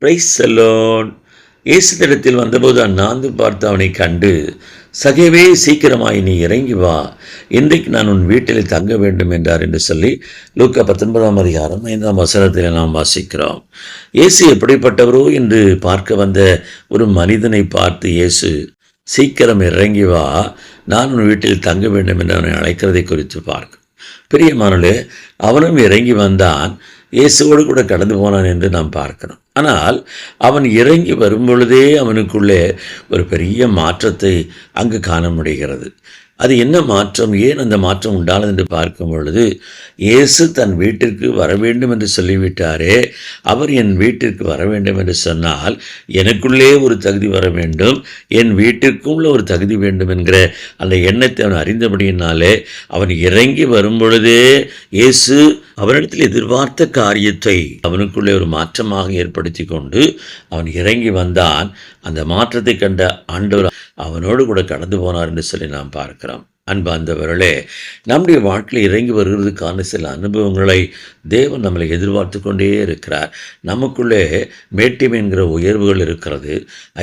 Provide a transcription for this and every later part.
Price alone. இயேசுவிடத்தில் வந்தபோது அந்நாந்து பார்த்து அவனை கண்டு, சகேவே, சீக்கிரமாய் நீ இறங்கி வா, இன்றைக்கு நான் உன் வீட்டில் தங்க வேண்டும் என்றார் என்று சொல்லி லூக்கா 19:5 நாம் வாசிக்கிறோம். இயேசு எப்படிப்பட்டவரோ என்று பார்க்க வந்த ஒரு மனிதனை பார்த்து இயேசு, சீக்கிரம் இறங்கி வா, நான் உன் வீட்டில் தங்க வேண்டும் என்று அவனை அழைக்கிறதை குறித்து பார்க்கும். பிரியமானவர்களே, அவனும் இறங்கி வந்தான், இயேசுவோடு கூட கடந்து போனான் என்று நாம் பார்க்கிறோம். ஆனால் அவன் இறங்கி வரும்பொழுதே அவனுக்குள்ளே ஒரு பெரிய மாற்றத்தை அங்கு காண முடிகிறது. அது என்ன மாற்றம், ஏன் அந்த மாற்றம் உண்டானது என்று பார்க்கும் பொழுது, இயேசு தன் வீட்டிற்கு வர வேண்டும் என்று சொல்லிவிட்டாரே, அவர் என் வீட்டிற்கு வர வேண்டும் என்று சொன்னால் எனக்குள்ளே ஒரு தகுதி வர வேண்டும், என் வீட்டிற்குள்ள ஒரு தகுதி வேண்டும் என்கிற அந்த எண்ணத்தை அவன் அறிந்தபடியினாலே அவன் இறங்கி வரும்பொழுதே இயேசு அவனிடத்தில் எதிர்பார்த்த காரியத்தை அவனுக்குள்ளே ஒரு மாற்றமாக ஏற்படுத்தி கொண்டு அவன் இறங்கி வந்தான். அந்த மாற்றத்தை கண்ட ஆண்டவர் அவனோடு கூட கடந்து போனார் என்று சொல்லி நாம் பார்க்கிறோம். அன்பார்ந்தவர்களே, நம்முடைய வாழ்க்கையில் இறங்கி வருகிறதுக்கான சில அனுபவங்களை தேவன் நம்மளை எதிர்பார்த்து கொண்டே இருக்கிறார். நமக்குள்ளே மேட்டிமை என்கிற உயர்வுகள் இருக்கிறது,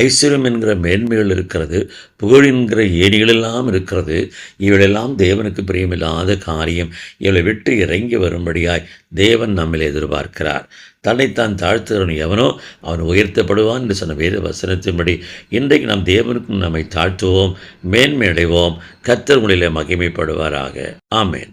ஐஸ்வர்யம் என்கிற மேன்மைகள் இருக்கிறது, புகழ் என்கிற ஏணிகளெல்லாம் இருக்கிறது. இவைகளெல்லாம் தேவனுக்கு பிரியமில்லாத காரியம். இவளை விட்டு இறங்கி வரும்படியாய் தேவன் நம்மளை எதிர்பார்க்கிறார். தன்னைத்தான் தாழ்த்துகிறவன் எவனோ அவன் உயர்த்தப்படுவான் என்று சொன்ன வேத வசனத்தின்படி இன்றைக்கு நாம் தேவனுக்கும் நம்மை தாழ்த்துவோம், மேன்மை அடைவோம். கர்த்தர் உங்களிலே மகிமைப்படுவாராக. ஆமேன்.